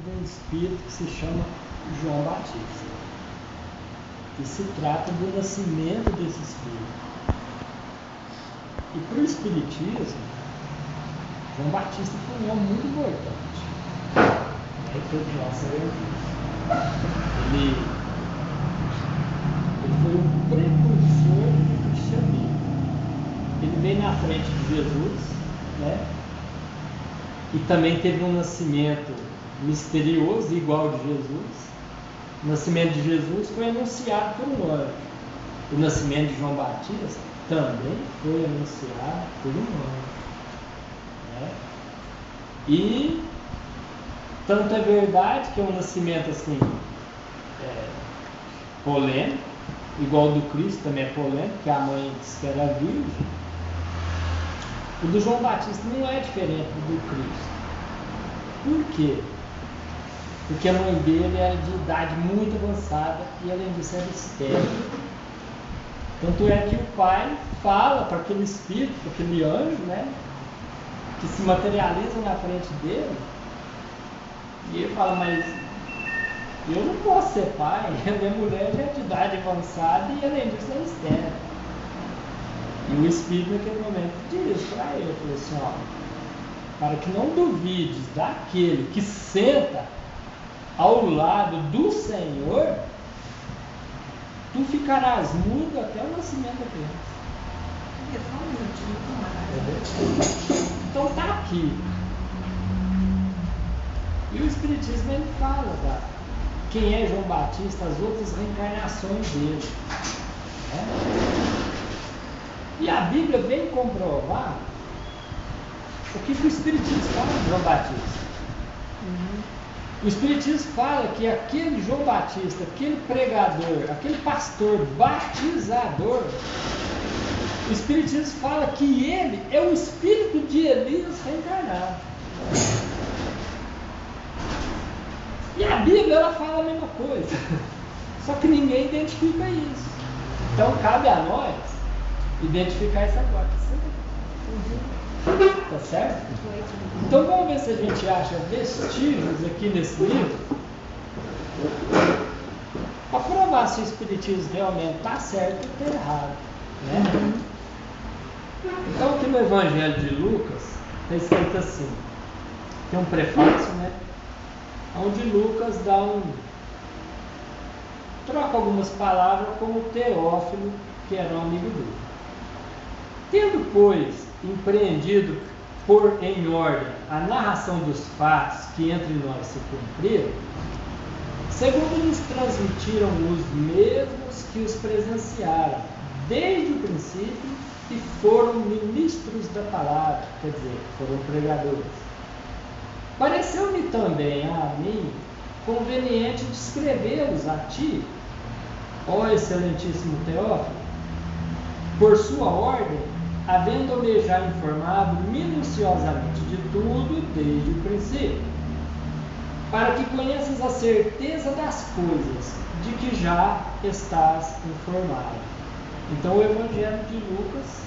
de um espírito que se chama João Batista. E se trata do nascimento desse espírito. E para o espiritismo, João Batista foi um homem muito importante. Aí todos nós sabemos disso. Ele foi o precursor do cristianismo. Ele veio na frente de Jesus, né? E também teve um nascimento misterioso, igual de Jesus. O nascimento de Jesus foi anunciado por um anjo. O nascimento de João Batista também foi anunciado por um anjo, né? E tanto é verdade que é um nascimento assim polêmico, igual o do Cristo também é polêmico, porque a mãe disse que era virgem. O do João Batista não é diferente do Cristo. Por quê? Porque a mãe dele era de idade muito avançada e além disso era estéril. Tanto é que o pai fala para aquele espírito, para aquele anjo, né, que se materializa na frente dele, e ele fala, mas eu não posso ser pai, a minha mulher já é de idade avançada e além disso é estéril. E o espírito naquele momento diz para ele, falou assim, ó, para que não duvides daquele que senta ao lado do Senhor, tu ficarás mudo até o nascimento da criança. Então está aqui. E o Espiritismo ele fala quem é João Batista, as outras reencarnações dele, né? E a Bíblia vem comprovar o que o Espiritismo fala de João Batista. O Espiritismo fala que aquele João Batista, aquele pregador, aquele pastor batizador, o Espiritismo fala que ele é o espírito de Elias reencarnado. E a Bíblia ela fala a mesma coisa, só que ninguém identifica isso. Então cabe a nós identificar isso agora. Tá certo? Então vamos ver se a gente acha vestígios aqui nesse livro para provar se o Espiritismo realmente está certo ou está errado, né? Então aqui no Evangelho de Lucas está escrito assim, tem um prefácio, né, onde Lucas troca algumas palavras com o Teófilo, que era um amigo dele. Tendo, pois, empreendido por em ordem a narração dos fatos que entre nós se cumpriram, segundo nos transmitiram os mesmos que os presenciaram desde o princípio e foram ministros da palavra, quer dizer, foram pregadores. Pareceu-me também a mim conveniente descrevê-los a ti, ó excelentíssimo Teófilo, por sua ordem, havendo-me já informado minuciosamente de tudo desde o princípio, para que conheças a certeza das coisas de que já estás informado. Então o Evangelho de Lucas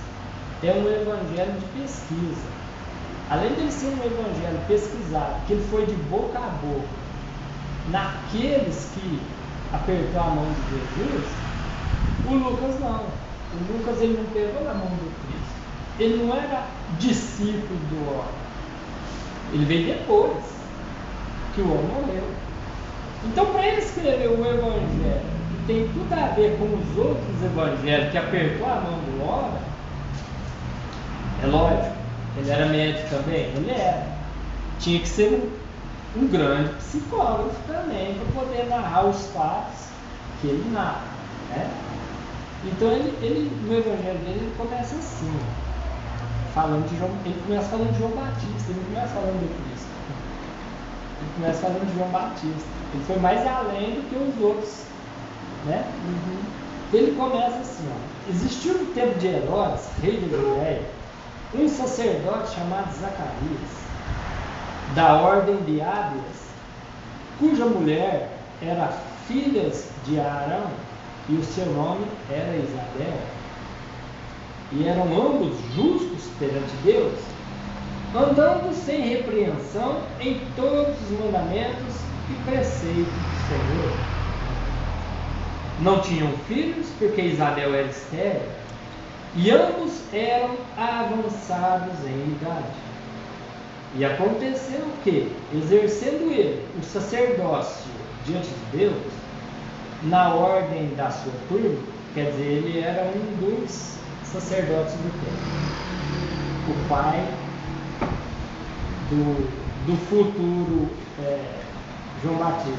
é um evangelho de pesquisa. Além de ele ser um evangelho pesquisado, que ele foi de boca a boca naqueles que apertou a mão de Jesus, o Lucas não. O Lucas ele não pegou na mão do Cristo. Ele não era discípulo do homem. Ele veio depois que o homem morreu. Então, para ele escrever o evangelho que tem tudo a ver com os outros evangelhos que apertou a mão do homem, é lógico, ele era médico também? Ele era. Tinha que ser um grande psicólogo também para poder narrar os fatos que ele narra, né? Então ele no evangelho dele ele começa assim, ele começa falando de João Batista, ele não começa falando do Cristo, ele começa falando de João Batista. Ele foi mais além do que os outros, né? Ele começa assim, ó. Existiu no tempo de Herodes, rei da Judéia, um sacerdote chamado Zacarias, da ordem de Ábias, cuja mulher era filha de Arão, e o seu nome era Isabel, e eram ambos justos perante Deus, andando sem repreensão em todos os mandamentos e preceitos do Senhor. Não tinham filhos, porque Isabel era estéril, e ambos eram avançados em idade. E aconteceu que, exercendo ele o sacerdócio diante de Deus, na ordem da sua turma, quer dizer, ele era um dos sacerdotes do templo, o pai do futuro João Batista,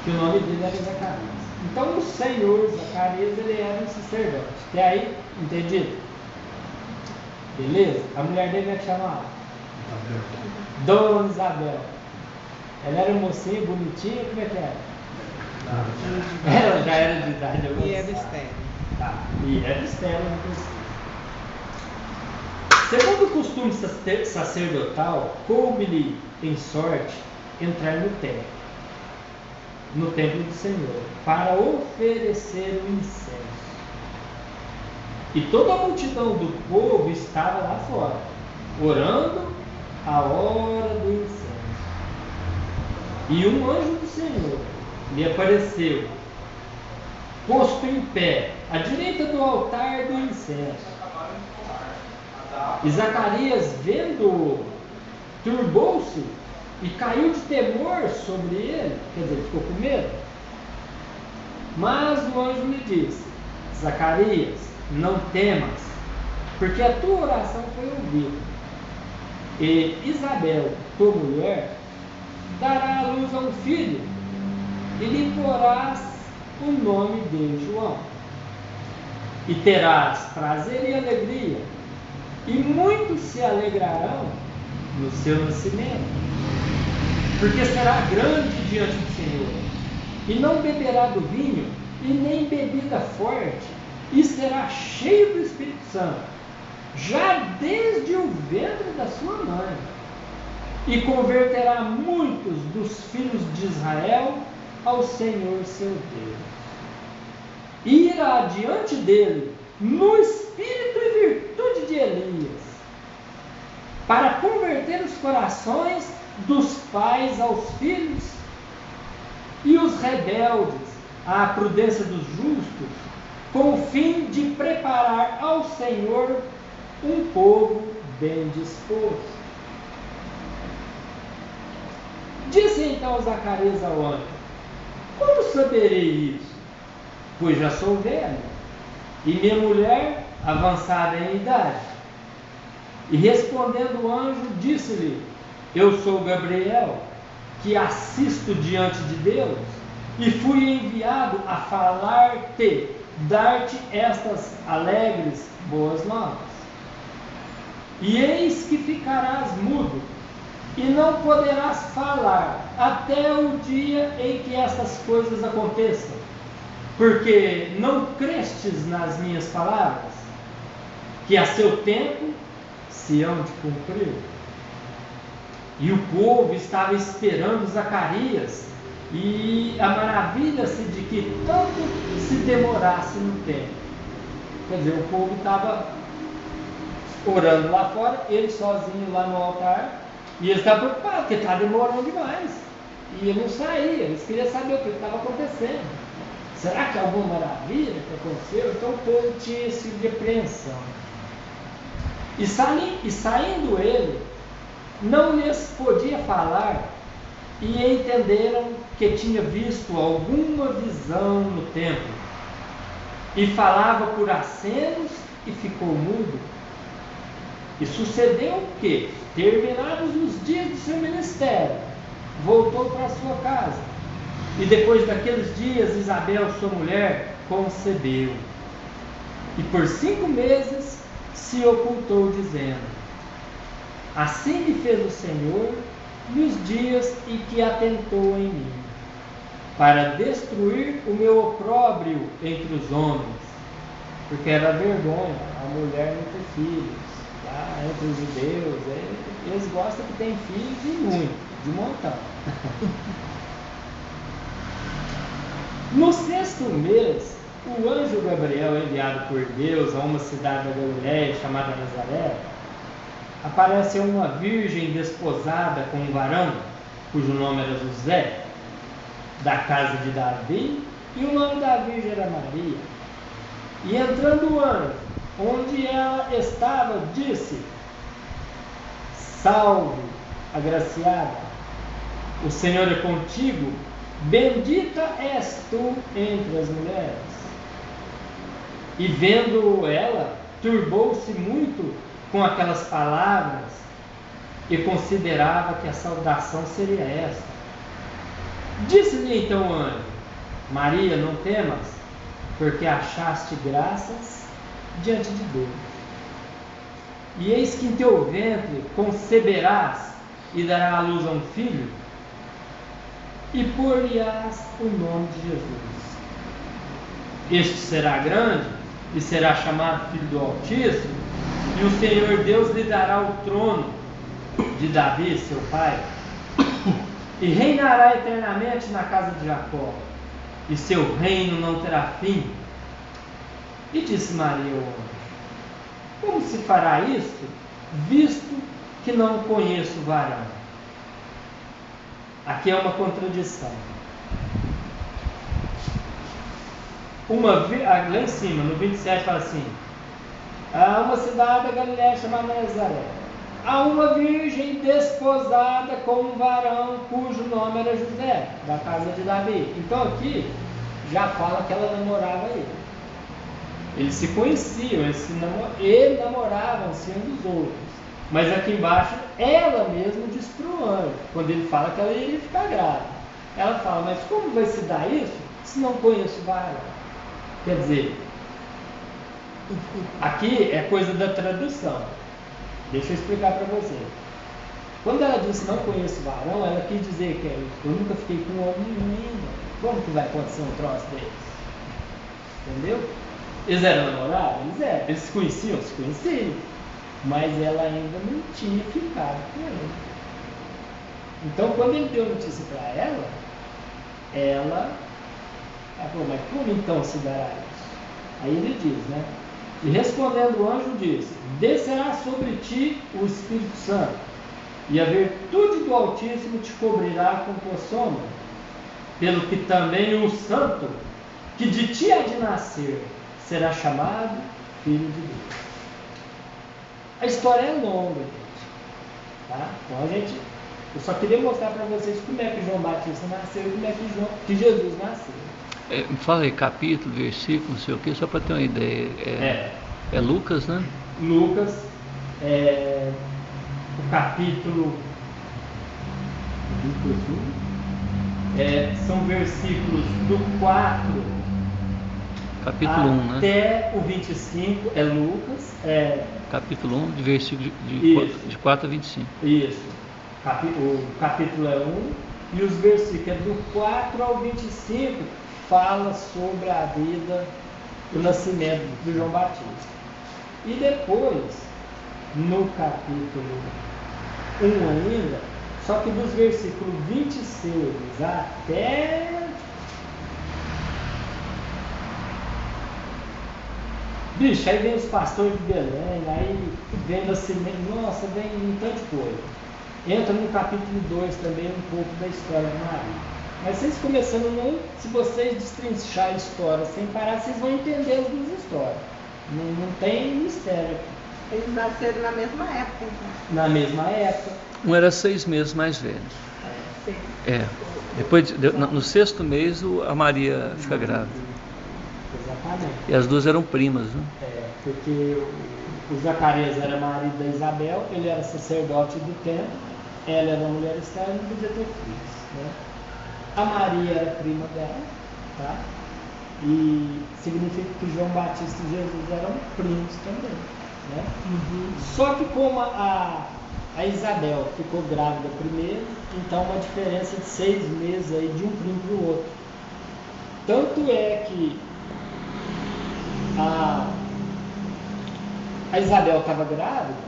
que o nome dele era Zacarias. Então o senhor Zacarias, ele era um sacerdote. Até aí, entendido? Beleza? A mulher dele é chamada Dona Isabel. Ela era mocinha, bonitinha, como é que era? Ela já era de idade avançada. E era estéril. Tá. E era estéril, inclusive. Segundo o costume sacerdotal, coube-lhe em sorte entrar no templo do Senhor, para oferecer o incenso. E toda a multidão do povo estava lá fora, orando a hora do incenso. E um anjo do Senhor lhe apareceu, posto em pé, à direita do altar do incenso. E Zacarias, vendo, turbou-se e caiu de temor sobre ele, quer dizer, ficou com medo. Mas o anjo lhe disse: Zacarias, não temas, porque a tua oração foi ouvida. E Isabel, tua mulher, dará à luz a um filho, e lhe porás o nome de João. E terás prazer e alegria, e muitos se alegrarão no seu nascimento, porque será grande diante do Senhor, e não beberá do vinho, e nem bebida forte, e será cheio do Espírito Santo, já desde o ventre da sua mãe, e converterá muitos dos filhos de Israel ao Senhor seu Deus. E irá diante dele no espírito e virtude de Elias, para converter os corações dos pais aos filhos e os rebeldes à prudência dos justos, com o fim de preparar ao Senhor um povo bem disposto. Disse então Zacarias ao anjo: como saberei isso? Pois já sou velho, e minha mulher avançada em idade. E respondendo o anjo, disse-lhe: eu sou Gabriel, que assisto diante de Deus, e fui enviado a falar-te, dar-te estas alegres boas novas. E eis que ficarás mudo, e não poderás falar até o dia em que estas coisas aconteçam, porque não crestes nas minhas palavras, que a seu tempo se hão de cumprir. E o povo estava esperando Zacarias, e a maravilha-se de que tanto se demorasse no tempo. Quer dizer, o povo estava orando lá fora, ele sozinho lá no altar, e eles estavam preocupados, porque estava demorando demais, e ele não saía. Eles queriam saber o que estava acontecendo. Será que alguma maravilha que aconteceu? Então o povo tinha esse de apreensão. E saindo ele, não lhes podia falar, e entenderam que tinha visto alguma visão no templo, e falava por acenos e ficou mudo. E sucedeu que, terminados os dias do seu ministério, voltou para sua casa. E depois daqueles dias, Isabel, sua mulher, concebeu. E por 5 meses se ocultou, dizendo: assim me fez o Senhor nos dias em que atentou em mim, para destruir o meu opróbrio entre os homens. Porque era vergonha a mulher não ter filhos. Lá entre os judeus, eles gostam que tem filhos e muito, de montão. No 6º mês, o anjo Gabriel, enviado por Deus a uma cidade da Galiléia chamada Nazaré, apareceu uma virgem desposada com um varão, cujo nome era José, da casa de Davi, e o nome da virgem era Maria. E entrando o anjo, onde ela estava, disse: Salve, agraciada, o Senhor é contigo, bendita és tu entre as mulheres. E vendo ela, turbou-se muito com aquelas palavras e considerava que a saudação seria esta. Disse-lhe então o anjo: Maria, não temas, porque achaste graças diante de Deus. E eis que em teu ventre conceberás e darás à luz a um filho, e por-lhe-ás o nome de Jesus. Este será grande e será chamado Filho do Altíssimo, e o Senhor Deus lhe dará o trono de Davi, seu pai, e reinará eternamente na casa de Jacó, e seu reino não terá fim. E disse Maria ao anjo: Como se fará isto, visto que não conheço varão? Aqui é uma contradição. Lá em cima, no 27, fala assim: há uma cidade da Galiléia chamada Nazaré. Há uma virgem desposada com um varão cujo nome era José, da casa de Davi. Então aqui já fala que ela namorava ele. Eles se conheciam, eles namoravam-se um dos outros. Mas aqui embaixo, ela mesma diz para o anjo, quando ele fala que ela iria ficar grávida. Ela fala: mas como vai se dar isso se não conheço o varão? Quer dizer, aqui é coisa da tradução. Deixa eu explicar para você. Quando ela disse não conheço varão, ela quis dizer que eu nunca fiquei com um homem ainda. Como que vai acontecer um troço desses? Entendeu? Eles eram namorados? Eles eram. Eles se conheciam? Se conheciam. Mas ela ainda não tinha ficado com ele. Então, quando ele deu notícia para ela falou: mas como então se dará isso? Aí ele diz, né? E respondendo o anjo disse: descerá sobre ti o Espírito Santo, e a virtude do Altíssimo te cobrirá com tua sombra, pelo que também o Santo, que de ti há de nascer, será chamado Filho de Deus. A história é longa, gente. Tá? Então eu só queria mostrar para vocês como é que João Batista nasceu e como é que Jesus nasceu. Fala aí, capítulo, versículo, não sei o que, só para ter uma ideia. É Lucas, né? Lucas, o capítulo. São versículos do 4 capítulo 1, né? Até o 25, é Lucas. Capítulo 1, de versículo de 4 a 25. Isso. O capítulo é 1, e os versículos do 4 ao 25 fala sobre a vida, o nascimento de João Batista. E depois, no capítulo 1 ainda, só que dos versículos 26 até bicho, aí vem os pastores de Belém, aí vem nascimento, nossa, vem um tanto de coisa. Entra no capítulo 2 também um pouco da história de Maria. Mas vocês começando, se vocês destrincharem a história sem parar, vocês vão entender as duas histórias. Não tem mistério aqui. Eles nasceram na mesma época, então. Na mesma época. Um era 6 meses mais velho. Sim. Depois, no 6º mês, a Maria fica grávida. Exatamente. E as duas eram primas, né? Porque o Zacarias era marido da Isabel, ele era sacerdote do templo, ela era mulher estéril e não podia ter filhos, né? A Maria era prima dela, tá? E significa que João Batista e Jesus eram primos também, né? Só que como a Isabel ficou grávida primeiro, então uma diferença de 6 meses aí de um primo para o outro. Tanto é que a Isabel estava grávida,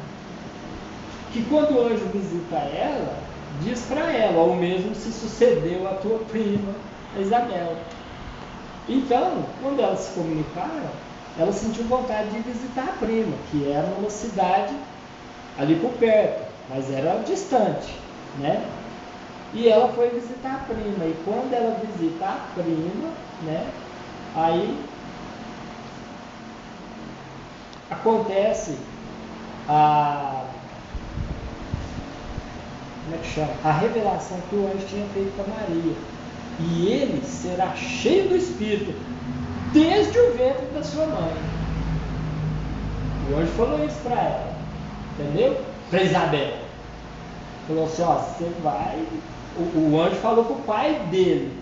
que quando o anjo visita ela, diz para ela: o mesmo se sucedeu à tua prima, a Isabel. Então, quando elas se comunicaram, ela sentiu vontade de visitar a prima, que era numa cidade ali por perto, mas era distante, né? E ela foi visitar a prima, e quando ela visita a prima, né, aí acontece como é que chama? A revelação que o anjo tinha feito para Maria. E ele será cheio do Espírito desde o ventre da sua mãe. O anjo falou isso para ela, entendeu? Para Isabel. Falou assim, ó, você vai... O anjo falou para o pai dele.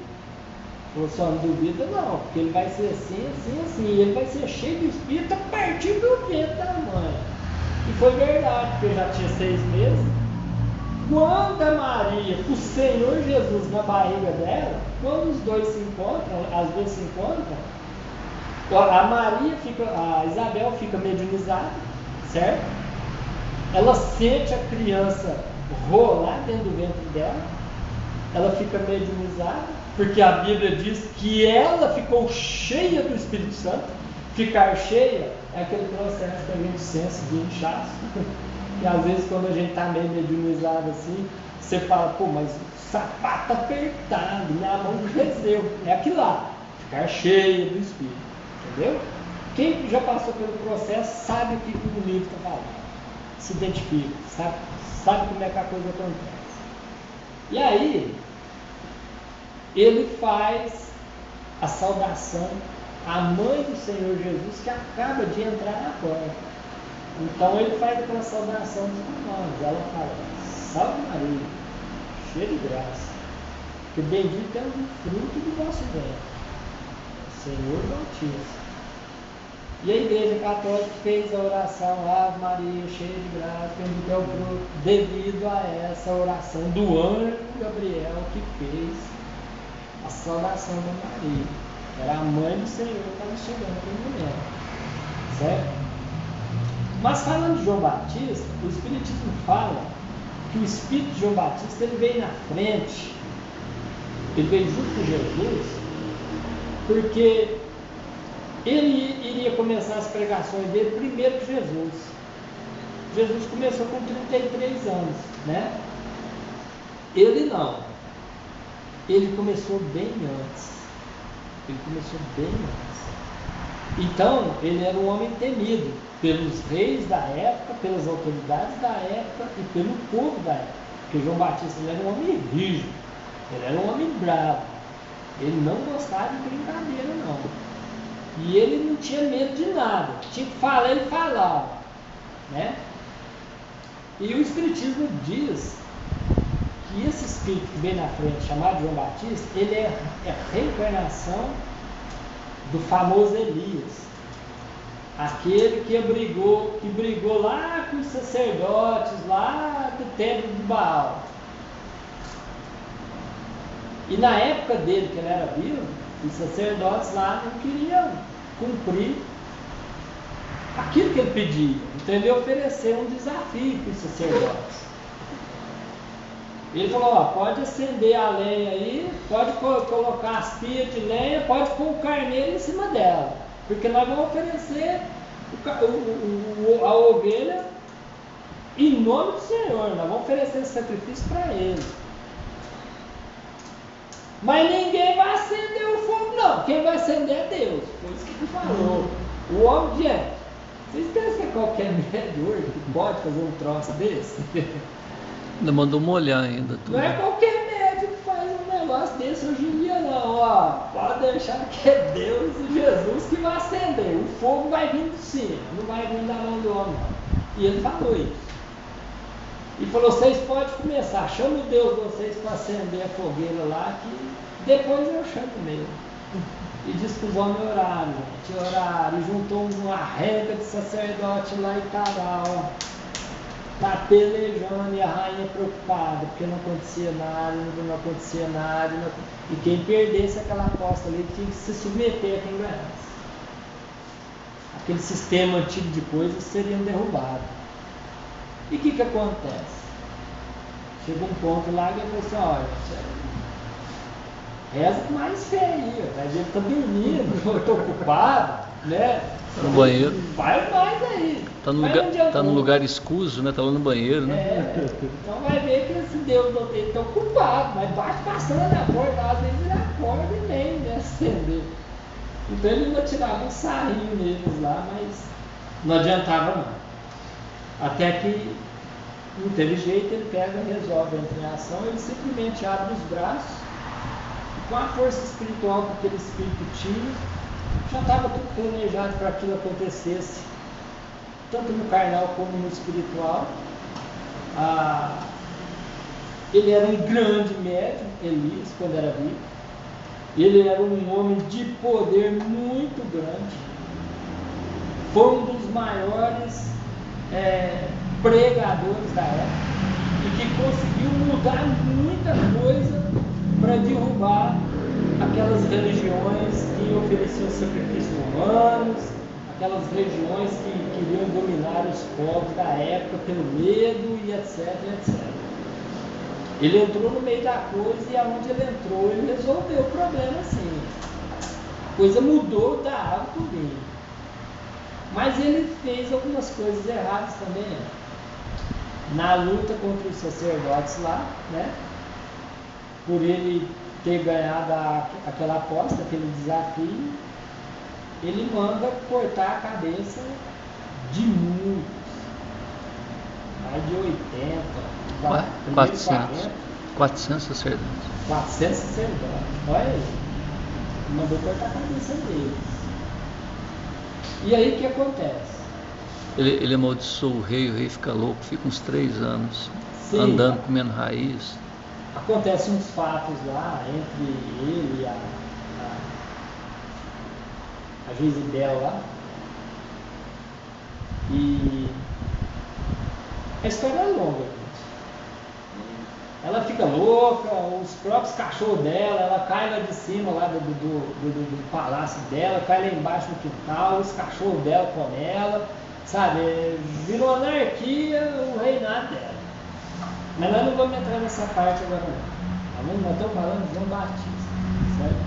Falou assim, ó, não duvida não, porque ele vai ser assim, assim, assim. E ele vai ser cheio do Espírito a partir do ventre da mãe. E foi verdade, porque já tinha 6 meses. Quando a Maria, o Senhor Jesus na barriga dela, quando os dois se encontram, as duas se encontram, a Isabel fica mediunizada, certo? Ela sente a criança rolar dentro do ventre dela, ela fica mediunizada, porque a Bíblia diz que ela ficou cheia do Espírito Santo. Ficar cheia é aquele processo que a gente sente de inchaço. E às vezes quando a gente está meio mediunizado assim, você fala, pô, mas o sapato apertado, minha mão cresceu. É aquilo lá, ficar cheio do Espírito, entendeu? Quem já passou pelo processo sabe o que o livro está falando, se identifica, sabe como é que a coisa acontece. E aí, ele faz a saudação à mãe do Senhor Jesus, que acaba de entrar na porta. Então ele faz aquela saudação dos irmãos. Ela fala, salve Maria, cheia de graça, que bendito é o fruto do vosso ventre, Senhor do Altíssimo. E a Igreja Católica fez a oração, Ave Maria, cheia de graça, bendito é o fruto, devido a essa oração do anjo Gabriel, que fez a saudação da Maria. Era a mãe do Senhor que estava chegando naquele momento, certo? Mas falando de João Batista, o Espiritismo fala que o Espírito de João Batista ele veio na frente, ele veio junto com Jesus, porque ele iria começar as pregações dele primeiro que Jesus. Jesus começou com 33 anos, né? Ele não. Ele começou bem antes. Então, ele era um homem temido pelos reis da época, pelas autoridades da época e pelo povo da época. Porque João Batista ele era um homem rígido, ele era um homem bravo, ele não gostava de brincadeira não. E ele não tinha medo de nada, tinha que falar, ele falava, né? E o Espiritismo diz que esse espírito que vem na frente, chamado João Batista, ele é a reencarnação do famoso Elias, aquele que brigou lá com os sacerdotes lá do templo de Baal. E na época dele, que ele era vivo, os sacerdotes lá não queriam cumprir aquilo que ele pedia. Então ele ofereceu um desafio para os sacerdotes. Ele falou, ó, pode acender a lenha aí, pode colocar as pias de lenha, pode pôr o carneiro em cima dela, porque nós vamos oferecer a ovelha em nome do Senhor, nós vamos oferecer esse sacrifício para ele. Mas ninguém vai acender o fogo não, quem vai acender é Deus, foi isso que ele falou. O homem de vocês pensam que é qualquer médio hoje que pode fazer um troço desse? Ainda mandou molhar ainda. Tudo. Não é qualquer médico que faz um negócio desse hoje em dia não, ó. Pode deixar que é Deus e Jesus que vai acender. O fogo vai vir de cima, não vai vir da mão do homem não. E ele falou isso. E falou, vocês podem começar, chama o Deus de vocês para acender a fogueira lá, que depois eu chamo mesmo. E disse que os homens oraram, gente, oraram, e juntou uma renca de sacerdote lá e tal, tá pelejando, e a rainha preocupada, porque não acontecia nada, e quem perdesse aquela aposta ali tinha que se submeter a quem ganhasse. Aquele sistema antigo de coisas seriam derrubados. E o que acontece? Chega um ponto lá que ele falou assim, olha, reza com mais fé aí, a gente está dormindo, eu estou ocupado, né? Tá no banheiro. Vai mais aí. Tá no, Vai lugar, onde eu tá no vou. lugar escuso, né? Tá lá no banheiro, né? Então vai ver que esse Deus não tem tão culpado, mas bate passando na porta, às vezes ele acorda e nem né, acender. Então ele ainda tirava um sarrinho neles lá, mas não adiantava não. Até que não teve jeito, ele pega e resolve entrar em ação, ele simplesmente abre os braços, e com a força espiritual que aquele espírito tinha, já estava tudo planejado para aquilo acontecesse, tanto no carnal como no espiritual. Ele era um grande médium, Elias, quando era vivo. Ele era um homem de poder muito grande. Foi um dos maiores pregadores da época e que conseguiu mudar muita coisa para derrubar aquelas religiões que ofereciam sacrifícios humanos, aquelas religiões que queriam dominar os povos da época pelo medo e etc, etc. Ele entrou no meio da coisa e aonde ele entrou, ele resolveu o problema assim. A coisa mudou da água para o vinho. Mas ele fez algumas coisas erradas também. Na luta contra os sacerdotes lá, né? Por ele ter ganhado aquela aposta, aquele desafio, ele manda cortar a cabeça de muitos. Mais de 80, 400 sacerdotes. 400 sacerdotes. Olha aí. Mandou cortar a cabeça deles. E aí o que acontece? Ele amaldiçoa o rei fica louco, fica uns 3 anos andando, comendo raiz. Acontecem uns fatos lá entre ele e a Jezibel lá. E a história é longa, gente. Ela fica louca, os próprios cachorros dela, ela cai lá de cima lá do palácio dela, cai lá embaixo no quintal, os cachorros dela comem ela, sabe? Virou anarquia o reinado dela. Mas nós não vamos entrar nessa parte agora não. Nós estamos falando de João Batista, certo?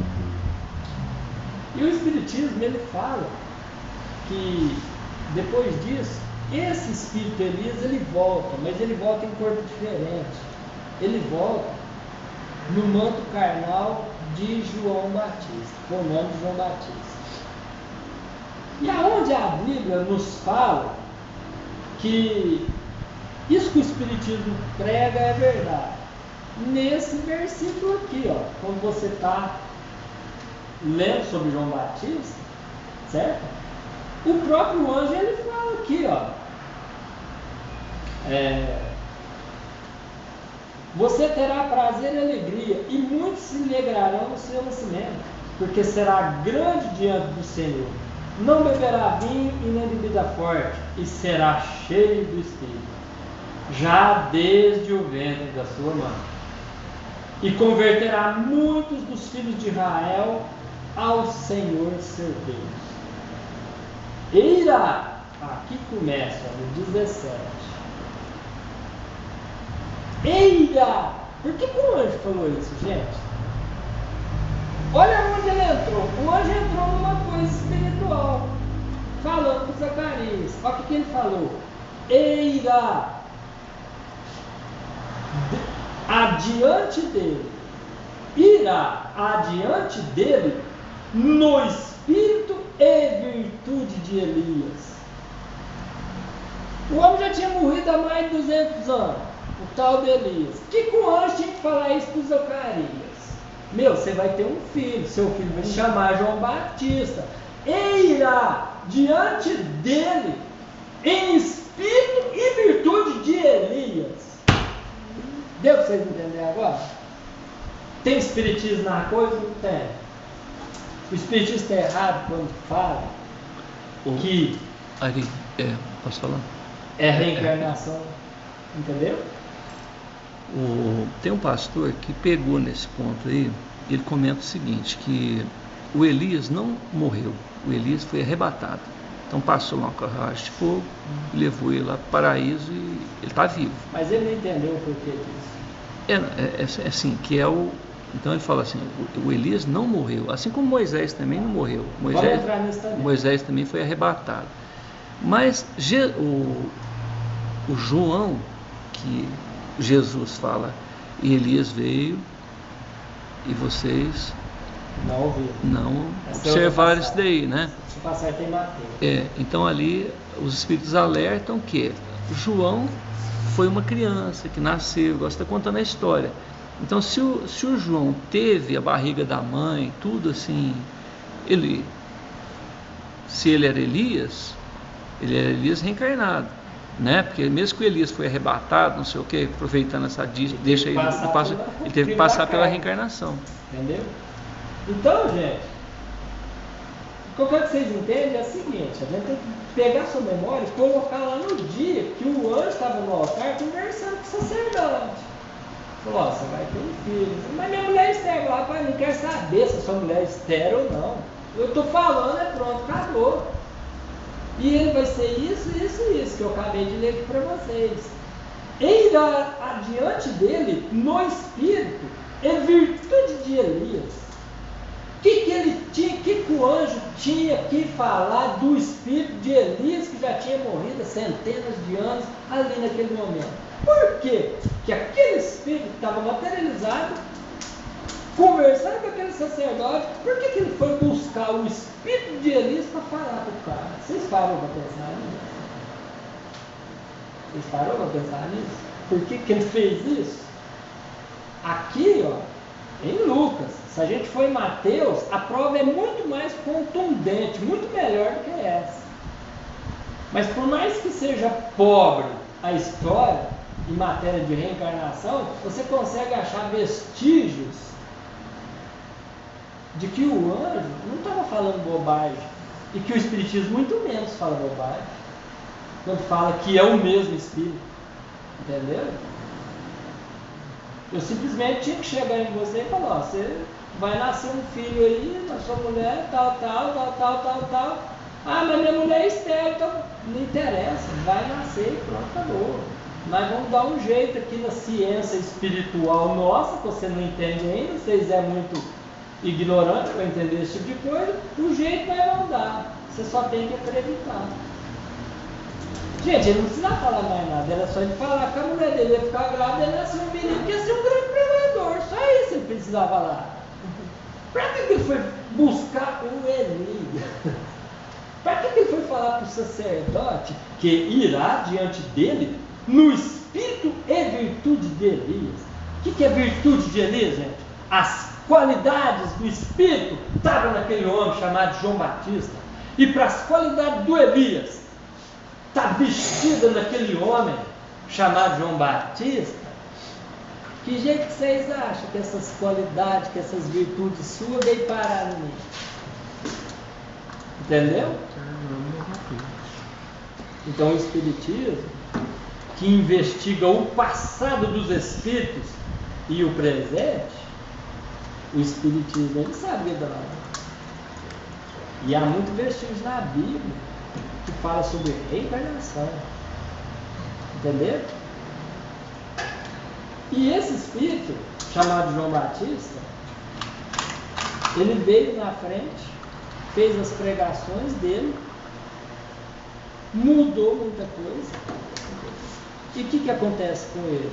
E o Espiritismo, ele fala que depois disso, esse espírito Elias, ele volta, mas ele volta em corpo diferente. Ele volta no manto carnal de João Batista, formando João Batista. E aonde a Bíblia nos fala que isso que o Espiritismo prega é verdade. Nesse versículo aqui, ó, quando você está lendo sobre João Batista, certo? O próprio anjo, ele fala aqui, ó, você terá prazer e alegria, e muitos se alegrarão no seu nascimento, porque será grande diante do Senhor. Não beberá vinho e nem bebida forte, e será cheio do Espírito, já desde o ventre da sua mãe. E converterá muitos dos filhos de Israel ao Senhor seu Deus. E irá, aqui começa no 17. Eira! Por que o anjo falou isso, gente? Olha onde ele entrou. O anjo entrou numa coisa espiritual, falando com Zacarias. Olha o que ele falou. Eira! Adiante dele. Irá adiante dele no espírito e virtude de Elias. O homem já tinha morrido há mais de 200 anos, o tal de Elias. Que o anjo tinha que falar isso para Zacarias? Meu, você vai ter um filho, seu filho vai se chamar João Batista. E irá diante dele em espírito e virtude de Elias. Deu para vocês entenderem agora? Tem espiritismo na coisa? Não tem. O espiritismo está errado quando fala que posso falar? É reencarnação, entendeu? Tem um pastor que pegou nesse ponto aí, ele comenta o seguinte, que o Elias não morreu, o Elias foi arrebatado. Então passou lá uma carruagem de fogo, levou ele lá para o paraíso e ele está vivo. Mas ele não entendeu o porquê disso. É assim, que é o Então ele fala assim, o Elias não morreu, assim como Moisés também não morreu. Vamos entrar nisso também. Moisés também foi arrebatado. Mas o João, que Jesus fala, e Elias veio e vocês não observaram isso daí, né? Se passar tem Mateus. Então ali os Espíritos alertam que João foi uma criança que nasceu, agora está contando a história. Então se o João teve a barriga da mãe, tudo assim, se ele era Elias reencarnado, né? Porque mesmo que o Elias foi arrebatado, não sei o que, aproveitando essa deixa aí, ele teve que passar pela reencarnação. Entendeu? Então, gente, o que eu quero que vocês entendam é o seguinte: a gente tem que pegar sua memória e colocar lá no dia que o anjo estava no altar conversando com o sacerdote. Falou: ó, você vai ter um filho. Mas minha mulher é estéril. Rapaz, não quero saber se a sua mulher é estéril ou não. Eu estou falando, pronto, acabou. E ele vai ser isso, isso e isso, que eu acabei de ler aqui para vocês. E adiante dele, no espírito, é virtude de Elias. O que o anjo tinha que falar do espírito de Elias, que já tinha morrido há centenas de anos ali naquele momento? Por quê? Que aquele espírito estava materializado, conversando com aquele sacerdote. Por que ele foi buscar o espírito de Elias para falar com o cara? Vocês param para pensar nisso? Por que ele fez isso? Aqui, ó, em Lucas, se a gente for em Mateus, a prova é muito mais contundente, muito melhor do que essa. Mas por mais que seja pobre a história em matéria de reencarnação, você consegue achar vestígios de que o anjo não estava falando bobagem, e que o Espiritismo muito menos fala bobagem, quando fala que é o mesmo Espírito. Entendeu? Eu simplesmente tinha que chegar em você e falar: ó, você vai nascer um filho aí, na sua mulher, tal. Ah, mas minha mulher é estéril, então não interessa, vai nascer e pronto, acabou. Nós vamos dar um jeito aqui na ciência espiritual nossa, que você não entende ainda, vocês é muito ignorante para entender esse tipo de coisa, o jeito nós vamos dar, você só tem que acreditar. Gente, ele não precisava falar mais nada, era só ele falar que a mulher dele ia ficar grávida, ele nasceu um menino que ia ser um grande pregador, só isso ele precisava falar. Para que ele foi buscar o Elias? Para que ele foi falar para o sacerdote que irá diante dele no espírito e virtude de Elias? O que é virtude de Elias, gente? As qualidades do espírito estavam naquele homem chamado João Batista, e para as qualidades do Elias está vestida naquele homem chamado João Batista. Que jeito que vocês acham que essas qualidades, que essas virtudes suas veio parar em mim? Entendeu? Então o Espiritismo, que investiga o passado dos espíritos e o presente, o Espiritismo ele sabia da hora. E há muito vestígio na Bíblia que fala sobre reencarnação. Entendeu? E esse espírito, chamado João Batista, ele veio na frente, fez as pregações dele, mudou muita coisa. E o que acontece com ele?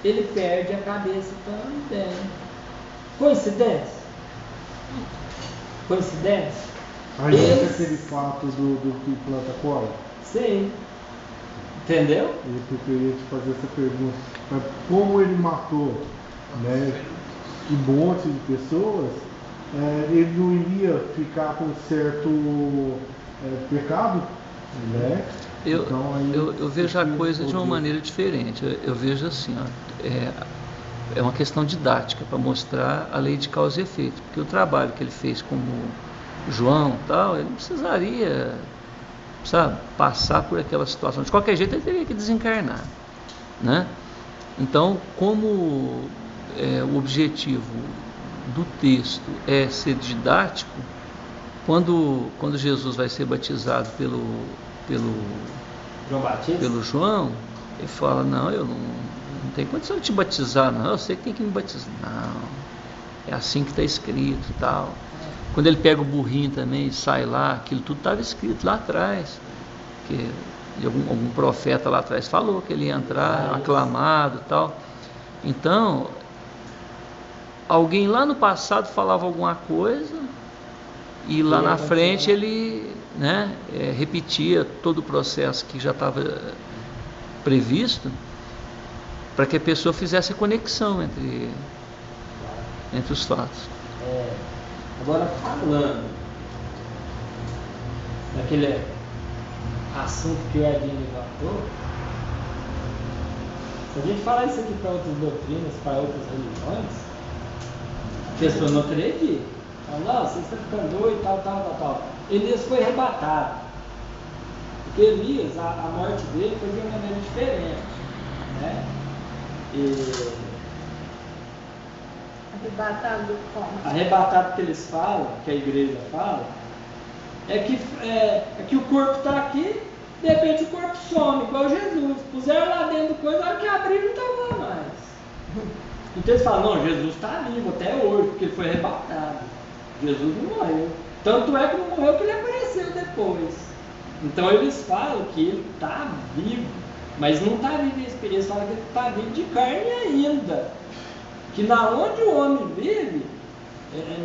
Ele perde a cabeça também. Coincidência? Coincidência? Aí é aquele fato do que planta corda? Sim. Entendeu? Eu queria te fazer essa pergunta. Mas como ele matou, né, um monte de pessoas, ele não iria ficar com certo pecado, né? Eu vejo a coisa de uma maneira diferente. Eu vejo assim, ó, é uma questão didática para mostrar a lei de causa e efeito, porque o trabalho que ele fez como João, tal, ele não precisaria, sabe, passar por aquela situação. De qualquer jeito ele teria que desencarnar, né? Então, como o objetivo do texto é ser didático, quando Jesus vai ser batizado pelo João Batista? Pelo João, ele fala: não, eu não tem condição de te batizar, não, eu sei que tem que me batizar. Não, é assim que está escrito e tal. Quando ele pega o burrinho também e sai lá, aquilo tudo estava escrito lá atrás, que algum profeta lá atrás falou que ele ia entrar aclamado e tal. Então, alguém lá no passado falava alguma coisa e lá na frente ele, né, repetia todo o processo que já estava previsto para que a pessoa fizesse a conexão entre os fatos. Agora, falando daquele assunto que o Edinho levantou, se a gente falar isso aqui para outras doutrinas, para outras religiões, a pessoa não acredita. Fala, não, você está ficando doido, tal. Elias foi arrebatado. Porque Elias, a morte dele foi de uma maneira diferente, né? Arrebatado como? Arrebatado que eles falam, que a igreja fala, é que o corpo está aqui, de repente o corpo some, igual Jesus. Puseram lá dentro do coisa, na hora que abriu não estava lá mais. Então eles falam, não, Jesus está vivo até hoje, porque ele foi arrebatado. Jesus não morreu. Tanto é que não morreu que ele apareceu depois. Então eles falam que ele está vivo, mas não está vivo em espírito. Eles falam que ele está vivo de carne ainda. Que na onde o homem vive,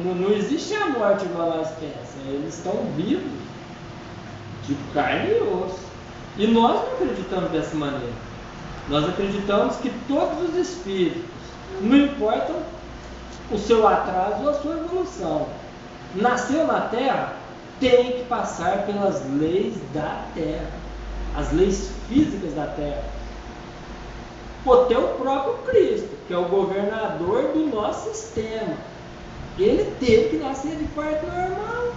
não existe a morte igual nós pensamos. Eles estão vivos de carne e osso. E nós não acreditamos dessa maneira. Nós acreditamos que todos os espíritos, não importa o seu atraso ou a sua evolução, nasceu na Terra, tem que passar pelas leis da Terra, as leis físicas da Terra. Até o próprio Cristo, que é o governador do nosso sistema, ele teve que nascer de parto normal,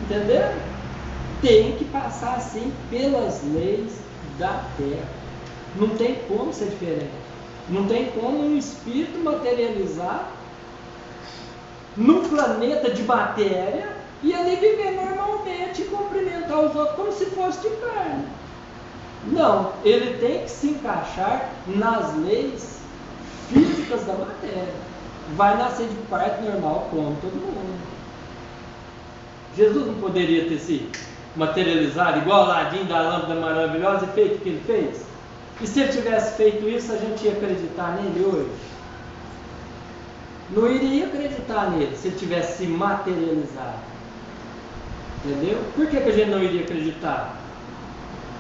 entendeu? Tem que passar assim pelas leis da Terra. Não tem como ser diferente. Não tem como um espírito materializar num planeta de matéria e ali viver normalmente e cumprimentar os outros como se fosse de carne. Não, ele tem que se encaixar nas leis físicas da matéria. Vai nascer de parto normal como todo mundo. Jesus não poderia ter se materializado igual o ladinho da lâmpada maravilhosa e feito o que ele fez? E se ele tivesse feito isso, a gente ia acreditar nele hoje? Não iria acreditar nele se ele tivesse se materializado. Entendeu? Por que a gente não iria acreditar?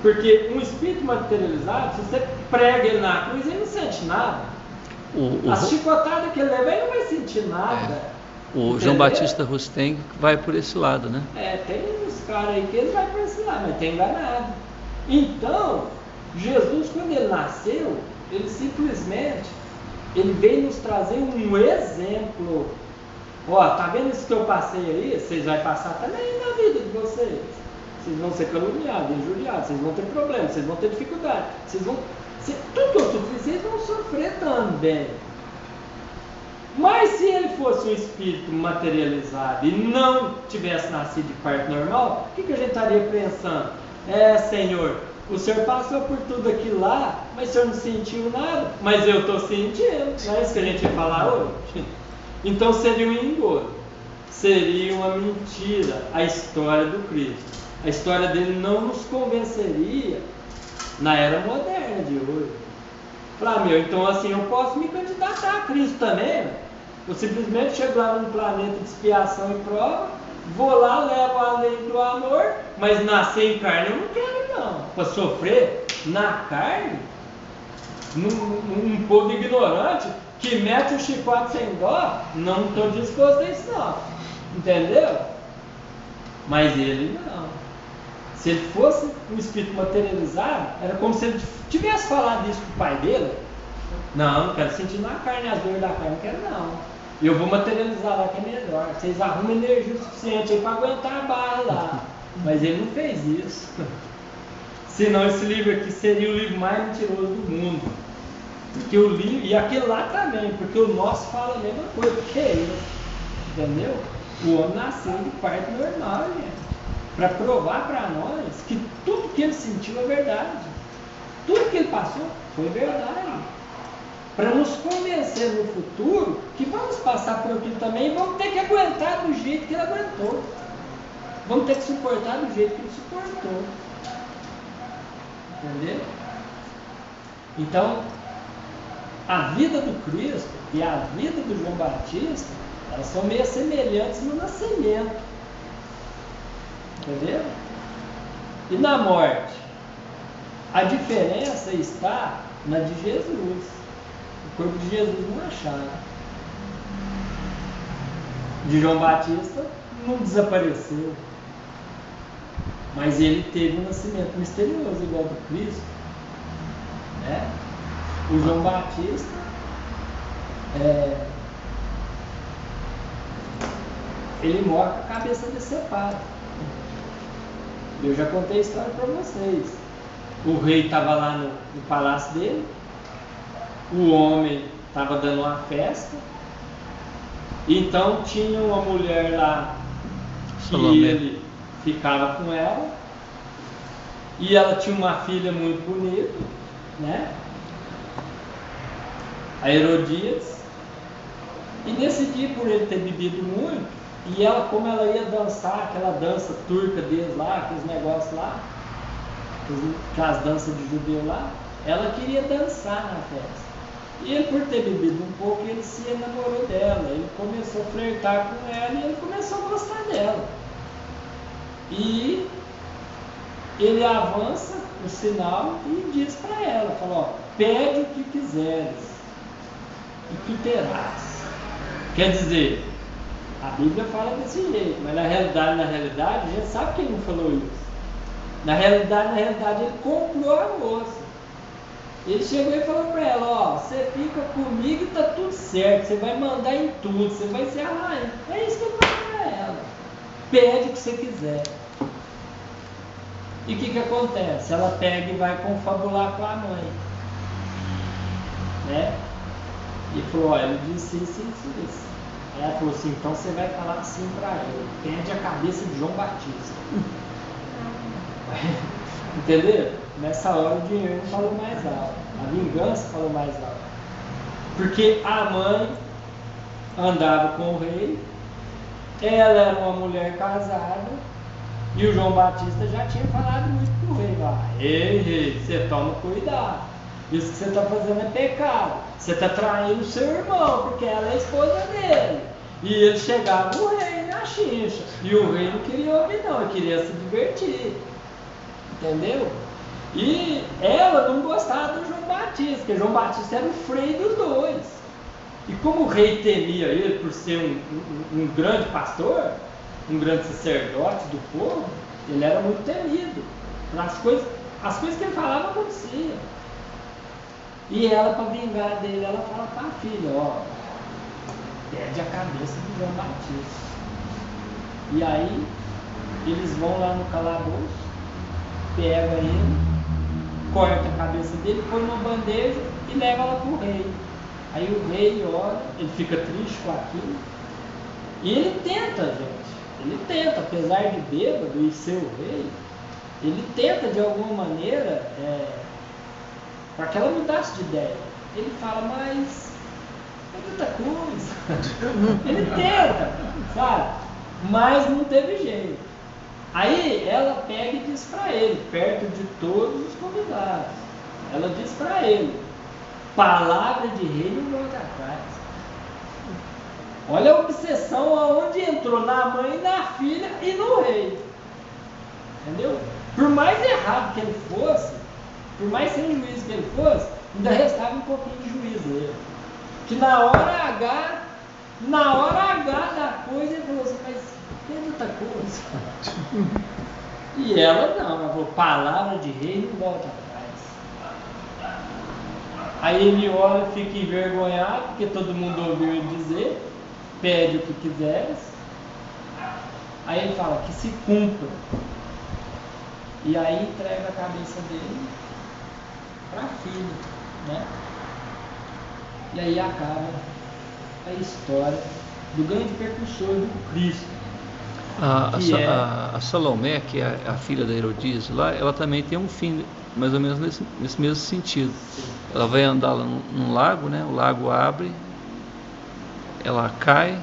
Porque um espírito materializado, se você prega ele na cruz, ele não sente nada. A chicotada que ele leva, ele não vai sentir nada. O João Batista Rusteng vai por esse lado, né? Tem uns caras aí que eles vão por esse lado, mas tem enganado. Então, Jesus, quando ele nasceu, ele simplesmente veio nos trazer um exemplo. Ó, tá vendo isso que eu passei aí? Vocês vão passar também na vida de vocês. Vocês vão ser caluniados, injuriados, vocês vão ter problemas, vocês vão ter dificuldade, tudo que eu sofri, vocês vão sofrer também. Mas se ele fosse um espírito materializado e não tivesse nascido de parto normal, o que a gente estaria pensando? Senhor, o senhor passou por tudo aquilo lá, mas o senhor não sentiu nada, mas eu estou sentindo. Não é isso que a gente ia falar hoje? Então seria um engodo, seria uma mentira a história do Cristo. A história dele não nos convenceria na era moderna de hoje. Falar, então assim, eu posso me candidatar a Cristo também, né? Eu simplesmente chego lá num planeta de expiação e prova, vou lá, levo a lei do amor, mas nascer em carne eu não quero não. Para sofrer na carne, num povo ignorante, que mete o chicote sem dó, não estou disposto a isso não. Entendeu? Mas ele não. Se ele fosse um espírito materializado, era como se ele tivesse falado isso para o pai dele. Não quero sentir na carne as dores da carne, não quero não. Eu vou materializar lá que é melhor. Vocês arrumam energia suficiente aí para aguentar a barra lá. Mas ele não fez isso. Senão esse livro aqui seria o livro mais mentiroso do mundo. Porque o livro, e aquele lá também, porque o nosso fala a mesma coisa, que é isso. Entendeu? O homem nasceu de parto normal, gente. Para provar para nós que tudo que ele sentiu é verdade. Tudo que ele passou foi verdade. para nos convencer no futuro que vamos passar por aquilo também e vamos ter que aguentar do jeito que ele aguentou. Vamos ter que suportar do jeito que ele suportou. Entendeu? Então, a vida do Cristo e a vida do João Batista, elas são meio semelhantes no nascimento. Entendeu? E na morte, a diferença está na de Jesus. O corpo de Jesus não acharam. De João Batista não desapareceu. Mas ele teve um nascimento misterioso, igual do Cristo. Né? O João Batista ele morre com a cabeça decepada. Eu já contei a história para vocês. O rei estava lá no palácio dele, o homem estava dando uma festa, então tinha uma mulher lá que ele ficava com ela, e ela tinha uma filha muito bonita, né? A Herodíades. E nesse dia, por ele ter bebido muito, e ela, como ela ia dançar aquela dança turca deles lá, aqueles negócios lá, aquelas danças de judeu lá, ela queria dançar na festa. E ele, por ter bebido um pouco, ele se enamorou dela, ele começou a flertar com ela e ele começou a gostar dela. E ele avança o sinal e diz para ela, falou, ó, pede o que quiseres e tu terás. Quer dizer, a Bíblia fala desse jeito, mas na realidade, a gente sabe que ele não falou isso. Na realidade, ele comprou a moça. Ele chegou e falou para ela, ó, você fica comigo e tá tudo certo, você vai mandar em tudo, você vai ser a rainha. É isso que ele falou para ela. Pede o que você quiser. E o que acontece? Ela pega e vai confabular com a mãe. Né? E falou, ó, ele disse isso. Aí ela falou assim, então você vai falar assim para ele, pede a cabeça de João Batista. Entendeu? Nessa hora o dinheiro não falou mais alto, a vingança falou mais alto. Porque a mãe andava com o rei, ela era uma mulher casada, e o João Batista já tinha falado muito pro rei lá, ei rei, você toma cuidado, isso que você está fazendo é pecado, você está traindo o seu irmão, porque ela é a esposa dele. E ele chegava o rei na chincha, e o rei não queria ouvir não, ele queria se divertir. Entendeu? E ela não gostava do João Batista, porque João Batista era o freio dos dois. E como o rei temia ele por ser um grande pastor, um grande sacerdote do povo, ele era muito temido. As coisas que ele falava aconteciam. E ela, para vingar dele, ela fala para a filha, ó, pede a cabeça do João Batista. E aí eles vão lá no calabouço, pega ele, corta a cabeça dele, põe numa bandeja e leva ela para o rei. Aí o rei olha, ele fica triste com aquilo, e ele tenta, apesar de bêbado e ser o rei, ele tenta de alguma maneira, para que ela mudasse de ideia. Ele fala, mas é muita coisa. Ele tenta, sabe? Mas não teve jeito. Aí ela pega e diz para ele, perto de todos os convidados, ela diz para ele, palavra de rei não volta atrás. Olha a obsessão aonde entrou, na mãe, na filha e no rei. Entendeu? Por mais errado que ele fosse, por mais sem juízo que ele fosse, ainda restava um pouquinho de juízo nele. Que na hora H da coisa, ele falou assim, mas tem muita coisa. E ela não, ela falou, palavra de rei não volta atrás. Aí ele olha, fica envergonhado, porque todo mundo ouviu ele dizer, pede o que quiseres. Aí ele fala, que se cumpra. E aí entrega a cabeça dele para a filha, né? E aí acaba a história do grande precursor do Cristo. A Salomé, que é a filha da Herodias lá, ela também tem um fim mais ou menos nesse mesmo sentido. Ela vai andar lá num lago, né? O lago abre, ela cai,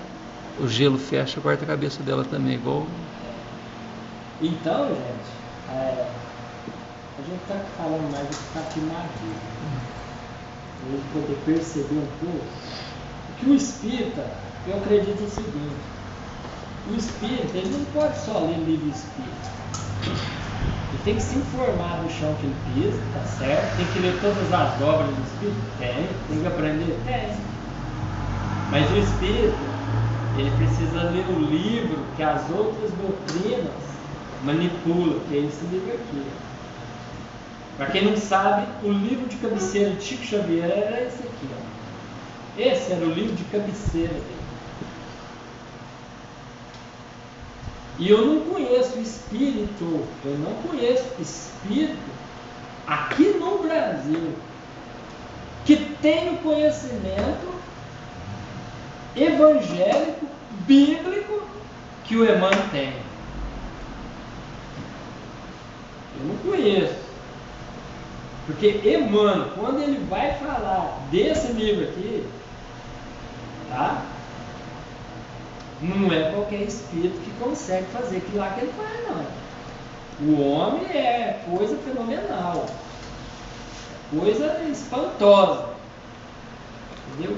o gelo fecha, corta a cabeça dela também, igual. Então, gente, a gente está falando mais do que está aqui na Bíblia. A gente poder perceber um pouco que o espírita, eu acredito o seguinte: o espírita, ele não pode só ler livro espírita. Ele tem que se informar do chão que ele pisa, tá certo? Tem que ler todas as obras do espírito? Tem que aprender? Tem. Mas o espírito, ele precisa ler o livro que as outras doutrinas manipulam, que é esse livro aqui. Para quem não sabe, o livro de cabeceira de Chico Xavier era esse aqui, ó. Esse era o livro de cabeceira dele. E eu não conheço espírito aqui no Brasil que tenha o conhecimento evangélico, bíblico que o Emmanuel tem. Eu não conheço. Porque Emmanuel, quando ele vai falar desse livro aqui, tá? Não é qualquer espírito que consegue fazer aquilo lá que ele faz, não. O homem é coisa fenomenal, coisa espantosa, entendeu?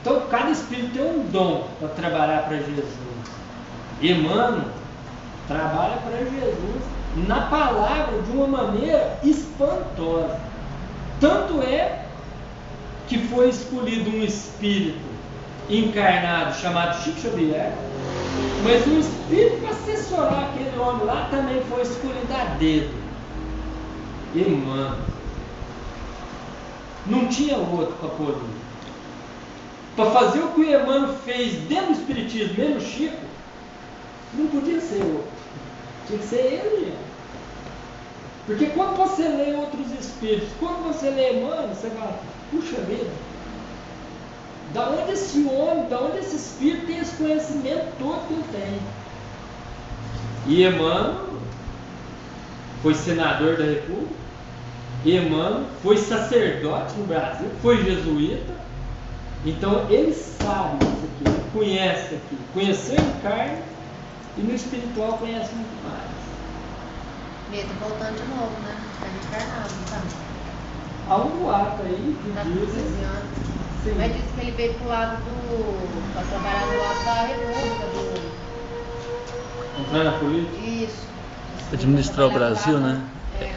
Então cada espírito tem um dom para trabalhar para Jesus. Emmanuel trabalha para Jesus na palavra de uma maneira espantosa. Tanto é que foi escolhido um espírito encarnado chamado Chico Xavier, mas um espírito para assessorar aquele homem lá também foi escolhido a dedo. Emmanuel. Não tinha outro para poder. Para fazer o que o Emmanuel fez dentro do espiritismo, mesmo Chico, não podia ser outro. Tinha que ser ele, gente. Porque quando você lê outros espíritos, quando você lê Emmanuel, você fala, puxa vida, da onde esse homem, da onde esse espírito tem esse conhecimento todo que ele tem? E Emmanuel foi senador da República, Emmanuel foi sacerdote no Brasil, foi jesuíta, então ele sabe isso aqui, ele conhece aqui, conheceu em carne e no espiritual conhece muito mais. Medo voltando de novo, né? Está reencarnado, tá? Há um boato aí que Tá com 15 dizem. anos. Sim. Mas diz que ele veio pro lado para trabalhar no lado da República, Entrar na política? Isso. Administrar o Brasil, né?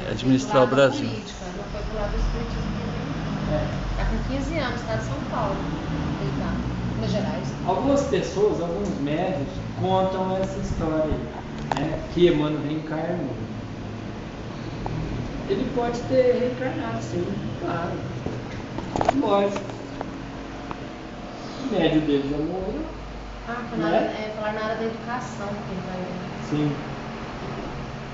Administrar o Brasil. Política, não foi pro lado do espiritismo. Tá com 15 anos, tá de São Paulo. Ele tá, Minas Gerais. Algumas pessoas, alguns médicos contam essa história aí, né? Que Emmanuel reencarnou. Ele pode ter reencarnado, sim, claro. Lógico. O médio dele já morreu. Falar na área da educação que ele vai. Sim.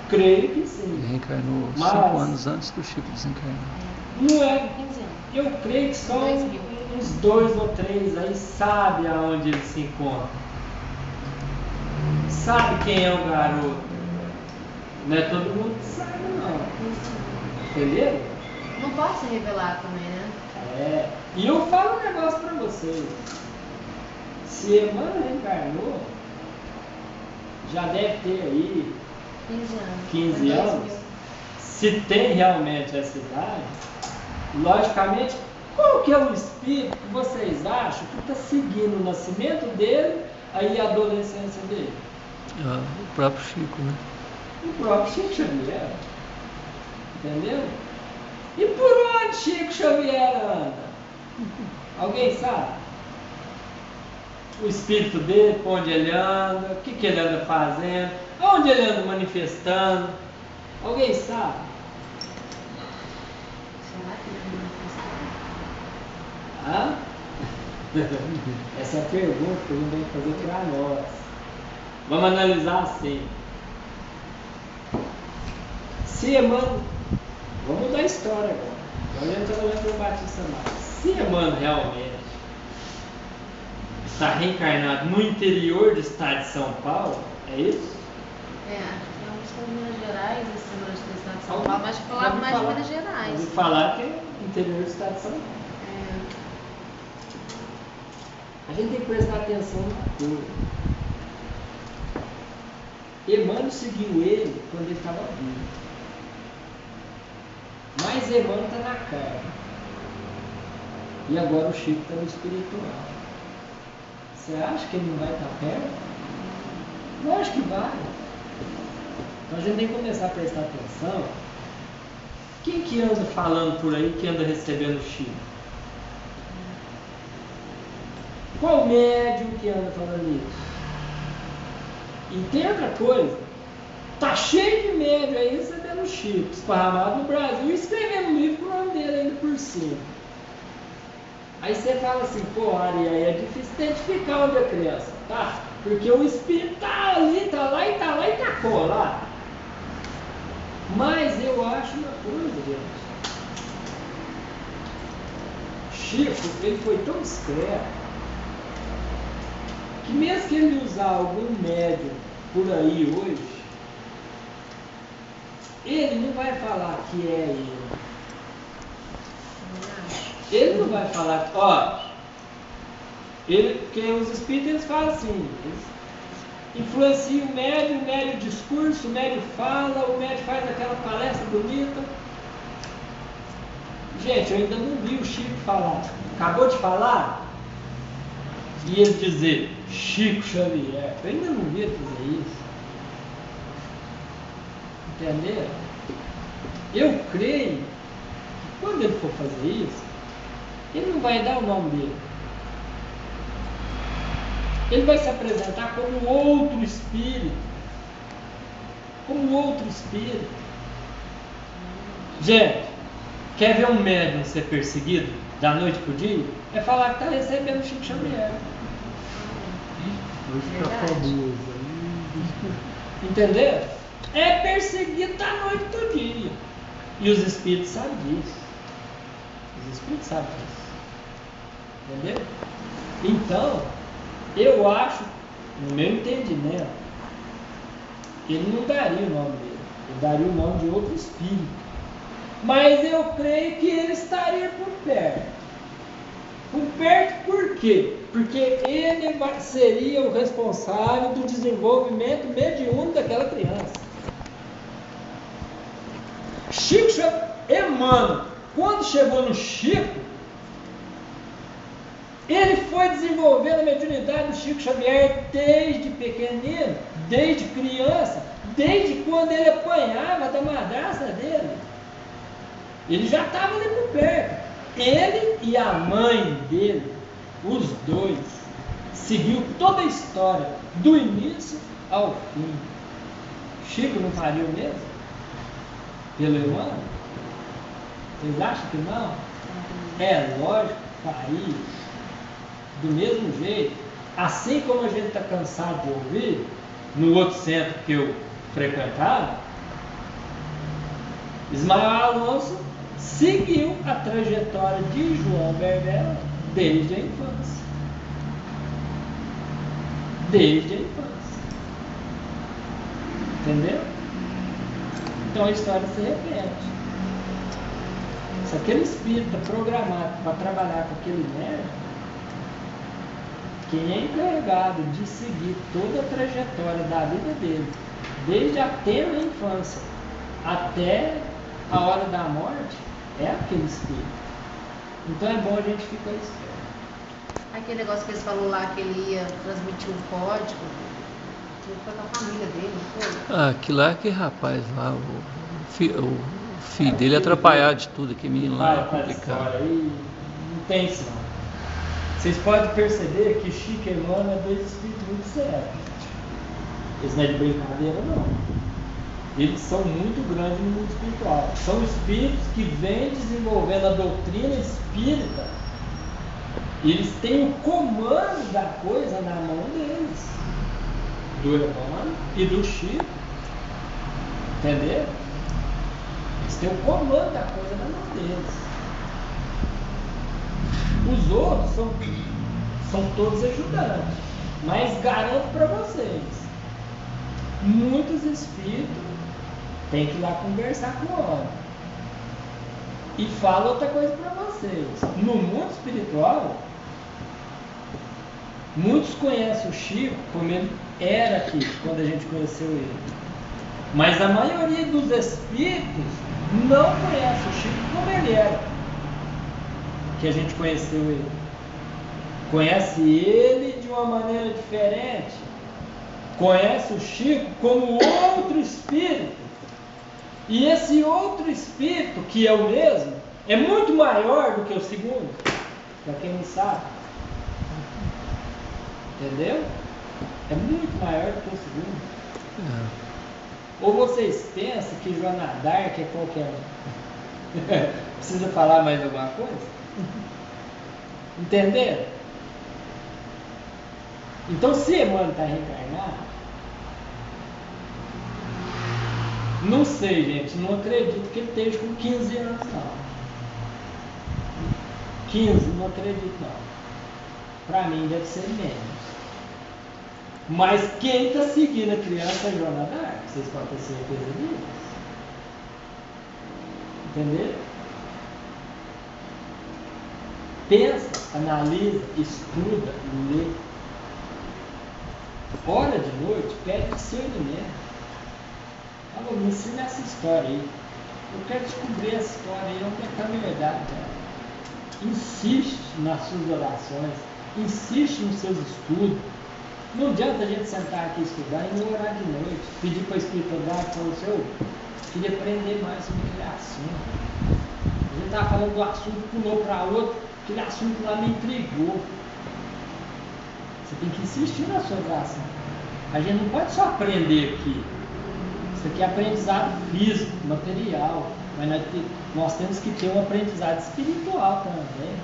Creio que sim. Ele reencarnou Mas 5 anos antes do Chico desencarnar. não é. 15 anos. Eu creio que só 2000. uns 2 ou 3 aí sabe aonde ele se encontra. Sabe quem é o garoto. Não é todo mundo que sabe, não. Entendeu? Não pode se revelar também, né? É. E eu falo um negócio pra vocês. Se Emmanuel reencarnou, já deve ter aí 15 anos. 15 Foi anos. 2000. Se tem realmente essa idade, logicamente, qual que é o espírito que vocês acham que está seguindo o nascimento dele aí a adolescência dele? O próprio Chico, né? O próprio Chico Xavier. Entendeu? E por onde Chico Xavier anda? Alguém sabe? O espírito dele, por onde ele anda, o que ele anda fazendo, onde ele anda manifestando. Alguém sabe? Será que ele não Hã? Essa é a pergunta que a gente tem que fazer para nós. Vamos analisar assim. Se Emmanuel, vamos mudar a história agora. Agora a gente está olhando para o Batista mais. Se Emmanuel realmente está reencarnado no interior do estado de São Paulo, é isso? Acho que é um estado de Minas Gerais, esse Semana de Estado de São Paulo, mas falava ouvi mais de falar- Minas Gerais. ouvi falar que é interior do estado de São Paulo. A gente tem que prestar atenção na coisa. Emmanuel seguiu ele quando ele estava vivo. Mas Emmanuel está na carne. E agora o Chico está no espiritual. Você acha que ele não vai estar perto? Eu acho que vai. Então a gente tem que começar a prestar atenção. Quem que anda falando por aí, que anda recebendo o Chico? Qual médium que anda falando isso? E tem outra coisa. Tá cheio de médium aí recebendo o Chico, esparramado no Brasil, e escrevendo um livro com o nome dele ainda por cima. Aí você fala assim, pô, Ari, aí é difícil identificar onde é criança, tá? Porque o espírito tá ali, tá lá e tá colado. Mas eu acho uma coisa, gente. Chico, ele foi tão discreto que mesmo que ele usar algum médium por aí hoje, ele não vai falar que é ele. Ele não vai falar, ó, porque os espíritos eles falam assim, eles influenciam o médium discurso, o médium fala, o médium faz aquela palestra bonita. Gente, eu ainda não vi o Chico falar. Acabou de falar? E ele dizer Chico Xavier. Eu ainda não vi ele dizer isso. Entendeu? Eu creio que quando ele for fazer isso, ele não vai dar o nome dele. Ele vai se apresentar como outro espírito. Como outro espírito. Gente, quer ver um médium ser perseguido da noite pro dia? É falar que está recebendo Chico Xavier. Hoje tá famoso. Entendeu? É perseguido da noite pro dia. E os espíritos sabem disso. Os espíritos sabem disso. Entendeu? Então, eu acho, no meu entendimento, ele não daria o nome dele. Ele daria o nome de outro espírito. Mas eu creio que ele estaria por perto. Por perto por quê? Porque ele seria o responsável do desenvolvimento mediúnico daquela criança. Chico Emmanuel, quando chegou no Chico, ele foi desenvolvendo a mediunidade do Chico Xavier desde pequenino, desde criança, desde quando ele apanhava da madrasta dele. Ele já estava ali por perto. Ele e a mãe dele, os dois, seguiu toda a história, do início ao fim. Chico não faria o mesmo? Pelo Emmanuel? Vocês acham que não? É lógico que faria. Do mesmo jeito, assim como a gente está cansado de ouvir, no outro centro que eu frequentava, Ismael Alonso seguiu a trajetória de João Berdella desde a infância. Desde a infância. Entendeu? Então a história se repete. Se aquele espírito está programado para trabalhar com aquele médium, quem é encarregado de seguir toda a trajetória da vida dele, desde a tenra infância até a hora da morte, é aquele espírito. Então é bom a gente ficar esperto. Aquele negócio que eles falaram lá, que ele ia transmitir um código, que foi com a família dele, não foi? Ah, aquilo lá, aquele rapaz lá, o filho dele atrapalhado de tudo, aquele menino lá é complicado. Aí não tem isso não. Vocês podem perceber que Chico e Emmanuel é dois espíritos muito sérios. Eles não é de brincadeira não. Eles são muito grandes no mundo espiritual. São espíritos que vêm desenvolvendo a doutrina espírita. Eles têm o comando da coisa na mão deles. Do Emmanuel e do Chico. Entendeu? Eles têm o comando da coisa na mão deles. Os outros são todos ajudantes. Mas garanto para vocês, muitos espíritos têm que ir lá conversar com o homem. E falo outra coisa para vocês. No mundo espiritual, muitos conhecem o Chico como ele era aqui, quando a gente conheceu ele. Mas a maioria dos espíritos não conhece o Chico como ele era, que a gente conheceu ele. Conhece ele de uma maneira diferente. Conhece o Chico como outro espírito. E esse outro espírito, que é o mesmo, é muito maior do que o segundo, para quem não sabe. Entendeu? É muito maior do que o segundo. Ou vocês pensam que Joana d'Arc é qualquer um? Precisa falar mais alguma coisa? Entenderam? Então, se Emmanuel está reencarnado, não sei, gente, não acredito que ele esteja com 15 anos, não. 15, não acredito, não. Para mim, deve ser menos. Mas quem está seguindo a criança é Joana d'Arc, vocês podem ter certeza disso. Entendeu? Pensa, analisa, estuda, lê. Ora de noite, pede discernimento. Fala, me ensina essa história aí. Eu quero descobrir essa história aí, onde é que está a verdade, cara. Insiste nas suas orações, insiste nos seus estudos. Não adianta a gente sentar aqui e estudar e não orar de noite, pedir para a espiritualidade, falar, eu queria aprender mais sobre aquele assunto. A gente estava falando do assunto, pulou para outro, aquele assunto lá me intrigou. Você tem que insistir na sua oração. A gente não pode só aprender aqui. Isso aqui é aprendizado físico, material, mas nós temos que ter um aprendizado espiritual também.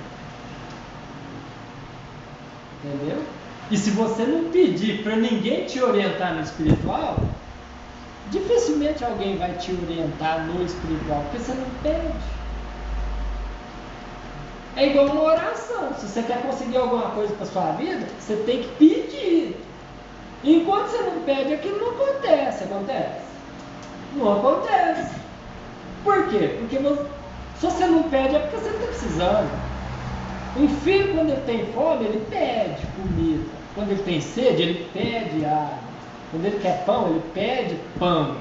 Entendeu? E se você não pedir para ninguém te orientar no espiritual, dificilmente alguém vai te orientar no espiritual, porque você não pede. É igual uma oração. Se você quer conseguir alguma coisa para sua vida, você tem que pedir. Enquanto você não pede, aquilo não acontece. Acontece? Não acontece. Por quê? Porque se você não pede, é porque você não está precisando. Um filho, quando ele tem fome, ele pede comida. Quando ele tem sede, ele pede água. Quando ele quer pão, ele pede pão.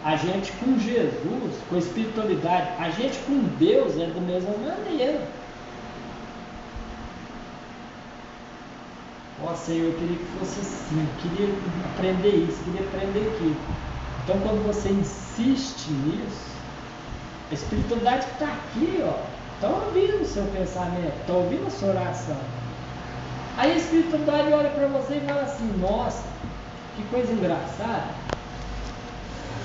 A gente com Jesus, com a espiritualidade, a gente com Deus é da mesma maneira. Ó Senhor, eu queria que fosse assim, queria aprender isso, queria aprender aquilo. Então quando você insiste nisso, a espiritualidade que está aqui, ó, está ouvindo o seu pensamento, está ouvindo a sua oração. Aí a espiritualidade olha para você e fala assim, nossa, que coisa engraçada.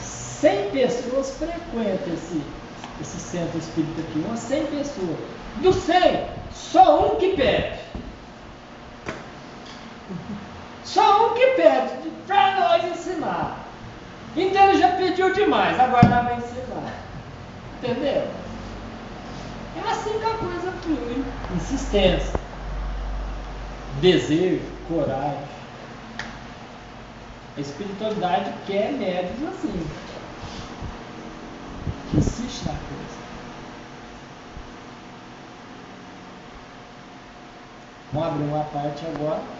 100 pessoas frequentam esse centro espírita aqui, umas 100 pessoas. Do 100, só um que pede. Só um que pede para nós ensinar. Então ele já pediu demais, agora nós vamos ensinar. Entendeu? É assim que a coisa flui. Insistência, desejo, coragem. A espiritualidade quer médios assim, que insiste na coisa. Vamos abrir uma parte agora.